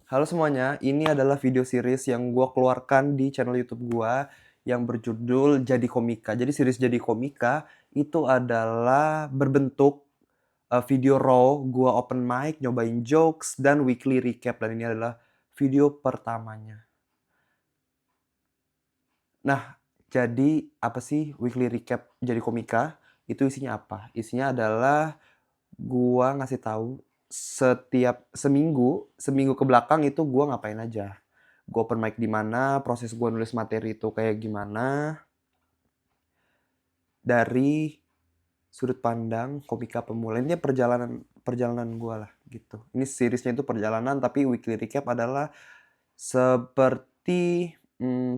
Halo semuanya, ini adalah video series yang gue keluarkan di channel YouTube gue yang berjudul Jadi Komika. Jadi series Jadi Komika itu adalah berbentuk video raw, gue open mic, nyobain jokes, dan weekly recap. Dan ini adalah video pertamanya. Nah, jadi apa sih weekly recap Jadi Komika? Itu isinya apa? Isinya adalah gua ngasih tahu setiap seminggu ke belakang itu gua ngapain aja. Gua open mic di mana, proses gua nulis materi itu kayak gimana, dari sudut pandang komika pemula. Ini perjalanan perjalanan gua lah gitu. Ini seriesnya itu perjalanan, tapi weekly recap adalah seperti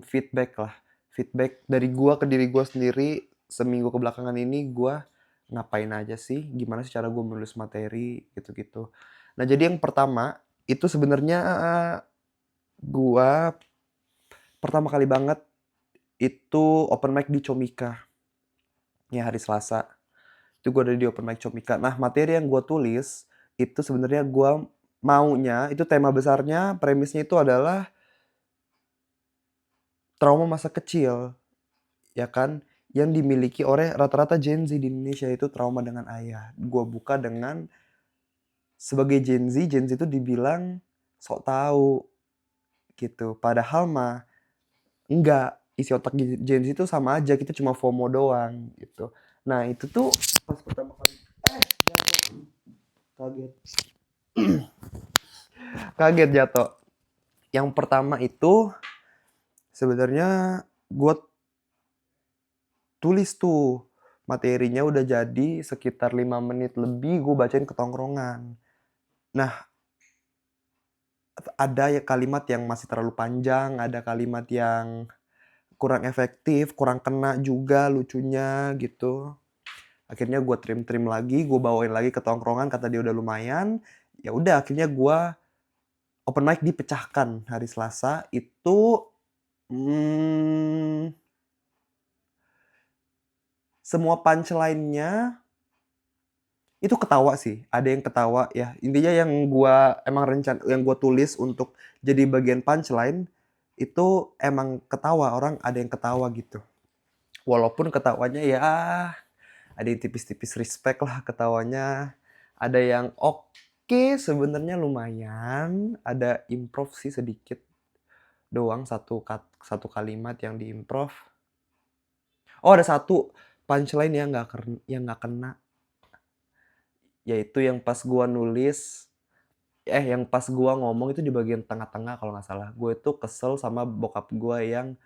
feedback lah. Feedback dari gua ke diri gua sendiri seminggu kebelakangan ini gua ngapain aja sih, gimana sih cara gua menulis materi gitu-gitu. Nah, jadi yang pertama itu sebenarnya gua pertama kali banget itu open mic di Comika. Ya hari Selasa. Itu gua ada di open mic Comika. Nah, materi yang gua tulis itu sebenarnya gua maunya itu tema besarnya, premisnya itu adalah trauma masa kecil, ya kan, yang dimiliki oleh rata-rata Gen Z di Indonesia, itu trauma dengan ayah. Gua buka dengan sebagai Gen Z itu dibilang sok tahu gitu. Padahal mah enggak, isi otak Gen Z itu sama aja, kita cuma FOMO doang gitu. Nah, itu tuh pas pertama kali jatuh. Kaget. Kaget jatuh. Yang pertama itu sebenarnya gua tulis tuh materinya udah jadi sekitar 5 menit lebih gue bacain ke tongkrongan. Nah, ada ya kalimat yang masih terlalu panjang, ada kalimat yang kurang efektif, kurang kena juga lucunya gitu. Akhirnya gue trim lagi, gue bawain lagi ke tongkrongan, kata dia udah lumayan. Ya udah, akhirnya gue open mic dipecahkan hari Selasa itu. Semua punchline-nya itu ketawa sih, ada yang ketawa ya. Intinya yang gua tulis untuk jadi bagian punchline, itu emang ketawa, orang ada yang ketawa gitu. Walaupun ketawanya ya, ada yang tipis-tipis respect lah ketawanya. Ada yang oke, sebenarnya lumayan, ada improv sih sedikit doang, satu kalimat yang diimprov. Oh, ada satu punchline yang nggak kena, yaitu yang pas gua ngomong itu di bagian tengah-tengah kalau nggak salah. Gue tuh kesel sama bokap gua yang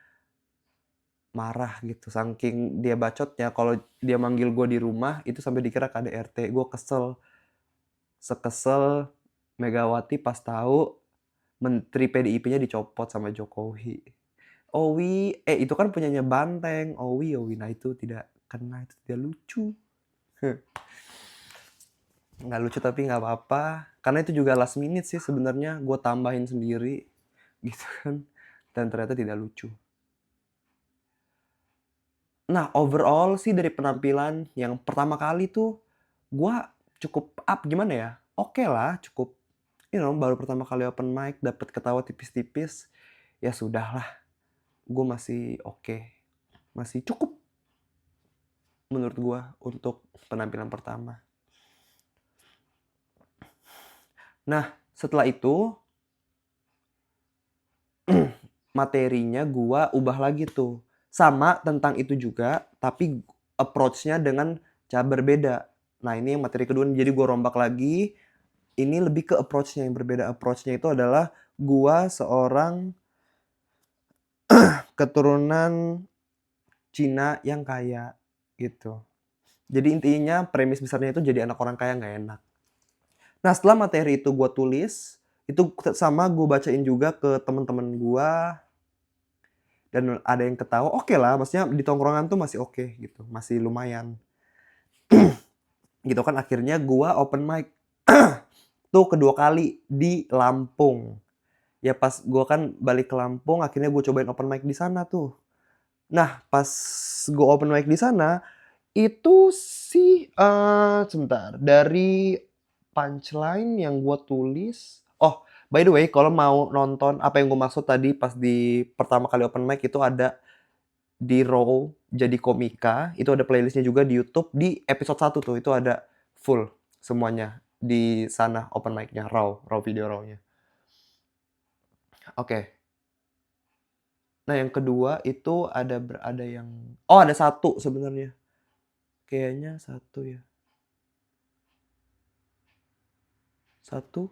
marah gitu, saking dia bacotnya. Kalau dia manggil gua di rumah itu sampai dikira KDRT. Gue kesel, sekesel Megawati pas tahu menteri PDIP-nya dicopot sama Jokowi. Itu kan punyanya Banteng, Owi. Nah, itu tidak kena, itu tidak lucu. Nggak lucu tapi nggak apa-apa, karena itu juga last minute sih sebenarnya, gue tambahin sendiri gitu kan, dan ternyata tidak lucu. Nah, overall sih dari penampilan yang pertama kali tuh gue cukup gimana ya, oke lah, cukup, baru pertama kali open mic dapet ketawa tipis-tipis, ya sudahlah, gue masih oke, masih cukup menurut gue untuk penampilan pertama. Nah, setelah itu materinya gua ubah lagi tuh. Sama tentang itu juga, tapi approach-nya dengan cara berbeda. Nah, ini yang materi kedua, jadi gua rombak lagi. Ini lebih ke approach-nya yang berbeda. Approach-nya itu adalah gua seorang keturunan Cina yang kaya gitu. Jadi intinya premis besarnya itu jadi anak orang kaya nggak enak. Nah, setelah materi itu gua tulis, itu sama gua bacain juga ke teman-teman gua. Dan ada yang ketawa, oke lah, maksudnya di tongkrongan tuh masih oke gitu, masih lumayan. Gitu kan, akhirnya gua open mic tuh kedua kali di Lampung. Ya pas gua kan balik ke Lampung, akhirnya gua cobain open mic di sana tuh. Nah, pas gua open mic di sana, itu sih sebentar, dari punchline yang gua tulis, By the way, kalau mau nonton apa yang gue maksud tadi pas di pertama kali open mic itu ada di Raw Jadi Komika, itu ada playlist-nya juga di YouTube, di episode 1 tuh, itu ada full semuanya di sana open mic-nya, Raw video Raw-nya. Oke. Nah, yang kedua itu ada yang oh ada satu sebenarnya. Kayaknya satu ya. Satu.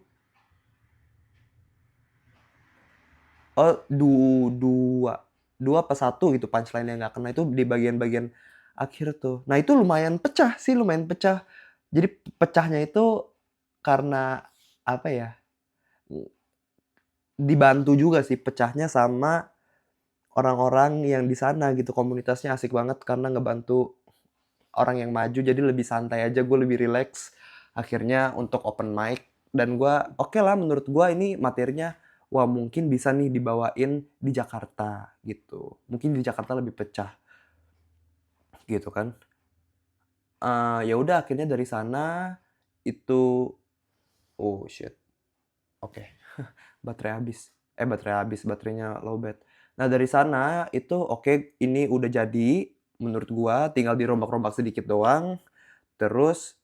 Oh, dua. Dua apa satu gitu punchline yang nggak kena itu di bagian-bagian akhir tuh. Nah, itu lumayan pecah sih, lumayan pecah. Jadi pecahnya itu karena apa ya? Dibantu juga sih pecahnya sama orang-orang yang di sana gitu. Komunitasnya asik banget karena ngebantu orang yang maju jadi lebih santai aja, gue lebih relax akhirnya untuk open mic dan gue oke lah menurut gue ini materinya wah mungkin bisa nih dibawain di Jakarta gitu. Mungkin di Jakarta lebih pecah gitu kan. Ya udah akhirnya dari sana itu oh shit. Oke. Baterai habis, baterainya lowbat. Nah dari sana itu oke ini udah jadi menurut gua tinggal dirombak-rombak sedikit doang, terus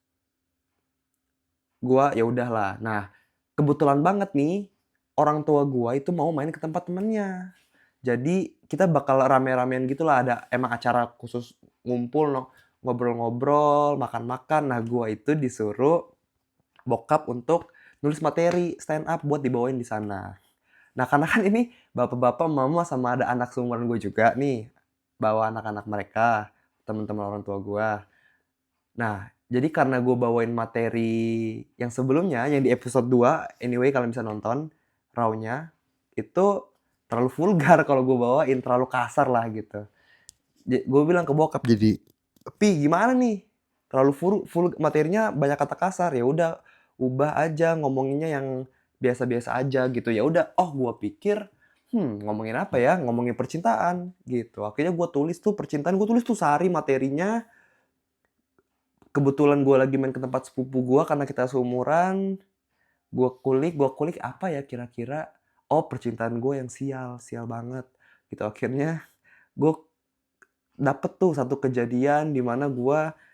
gua ya udahlah. Nah, kebetulan banget nih orang tua gua itu mau main ke tempat temennya. Jadi kita bakal rame-ramean gitulah, ada emang acara khusus ngumpul ngobrol-ngobrol, makan-makan. Nah, gua itu disuruh bokap untuk nulis materi stand up buat dibawain di sana. Nah, karena kan ini bapak-bapak, mama, sama ada anak seumuran gue juga nih, bawa anak-anak mereka, teman-teman orang tua gue. Nah, jadi karena gue bawain materi yang sebelumnya, yang di episode 2, anyway kalian bisa nonton, raw-nya, itu terlalu vulgar kalau gue bawain, terlalu kasar lah gitu. Gue bilang ke bokap, jadi, "Pi, gimana nih? Terlalu materinya banyak kata kasar." Ya udah, ubah aja ngomonginnya yang biasa-biasa aja gitu. Ya udah, oh gue pikir, ngomongin apa ya? Ngomongin percintaan gitu. Akhirnya gue tulis tuh percintaan, gue tulis tuh sehari materinya. Kebetulan gue lagi main ke tempat sepupu gue karena kita seumuran. Gue kulik apa ya kira-kira? Oh, percintaan gue yang sial, sial banget. Gitu akhirnya gue dapet tuh satu kejadian di mana gue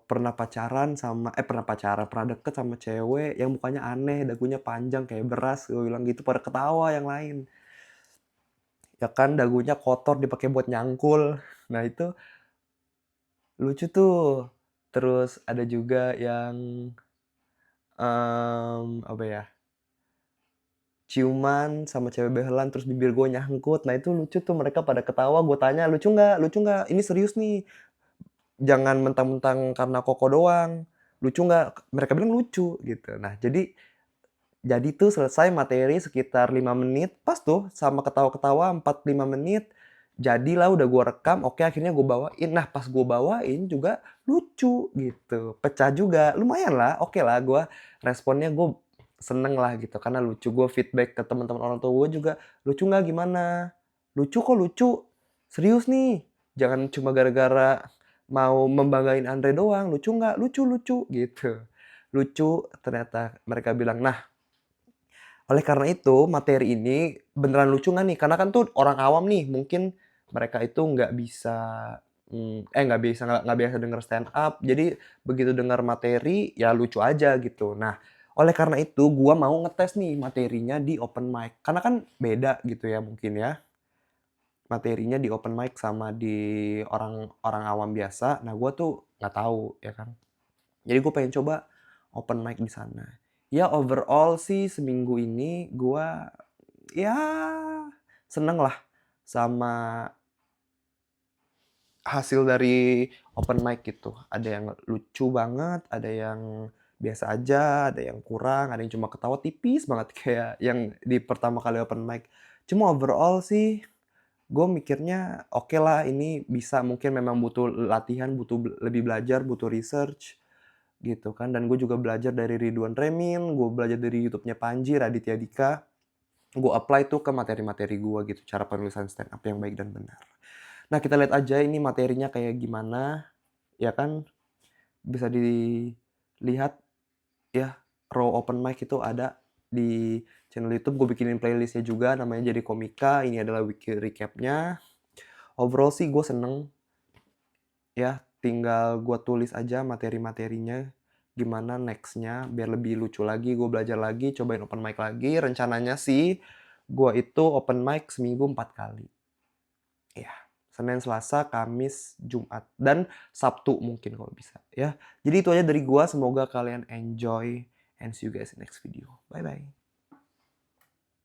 pernah deket sama cewek yang mukanya aneh, dagunya panjang kayak beras, gue bilang gitu, pada ketawa yang lain. Ya kan dagunya kotor dipakai buat nyangkul. Nah itu lucu tuh. Terus ada juga yang, apa ya, ciuman sama cewek behelan terus bibir gue nyangkut. Nah itu lucu tuh mereka pada ketawa, gue tanya, "Lucu nggak? Lucu nggak? Ini serius nih. Jangan mentang-mentang karena koko doang. Lucu nggak?" Mereka bilang lucu gitu. Nah, jadi tuh selesai materi sekitar 5 menit, pas tuh sama ketawa-ketawa 4, 5 menit. Jadilah udah gua rekam, oke akhirnya gue bawain. Nah, pas gue bawain juga lucu gitu, pecah juga. Lumayan lah, oke lah gua responnya gue seneng lah gitu karena lucu. Gue feedback ke teman-teman orang tua gue juga, "Lucu nggak? Gimana?" "Lucu kok lucu. Serius nih. Jangan cuma gara-gara mau membanggain Andre doang. Lucu nggak? Lucu lucu." Gitu. Lucu ternyata mereka bilang. Nah, oleh karena itu, materi ini beneran lucu nggak nih? Karena kan tuh orang awam nih, mungkin mereka itu nggak bisa, nggak biasa denger stand up, jadi begitu dengar materi, ya lucu aja gitu. Nah, oleh karena itu gua mau ngetes nih materinya di open mic. Karena kan beda gitu ya mungkin ya, materinya di open mic sama di orang orang awam biasa. Nah, gua tuh nggak tahu ya kan. Jadi gue pengen coba open mic di sana. Ya overall sih seminggu ini gua, ya seneng lah sama hasil dari open mic gitu. Ada yang lucu banget, ada yang biasa aja, ada yang kurang, ada yang cuma ketawa tipis banget kayak yang di pertama kali open mic. Cuma overall sih gue mikirnya oke lah ini bisa, mungkin memang butuh latihan, butuh lebih belajar, butuh research gitu kan. Dan gue juga belajar dari Ridwan Remin, gue belajar dari YouTube-nya Panji, Raditya Dika. Gue apply tuh ke materi-materi gue gitu, cara penulisan stand up yang baik dan benar. Nah, kita lihat aja ini materinya kayak gimana, ya kan? Bisa dilihat ya. Raw open mic itu ada di channel YouTube, gue bikinin playlist-nya juga namanya Jadi Komika, ini adalah weekly recap-nya. Overall sih gue seneng, ya tinggal gue tulis aja materi-materinya, gimana next-nya biar lebih lucu lagi, gue belajar lagi, cobain open mic lagi. Rencananya sih, gue itu open mic seminggu 4 kali. Ya, Senin, Selasa, Kamis, Jumat, dan Sabtu mungkin kalau bisa ya. Jadi itu aja dari gua, semoga kalian enjoy and see you guys in next video. Bye bye.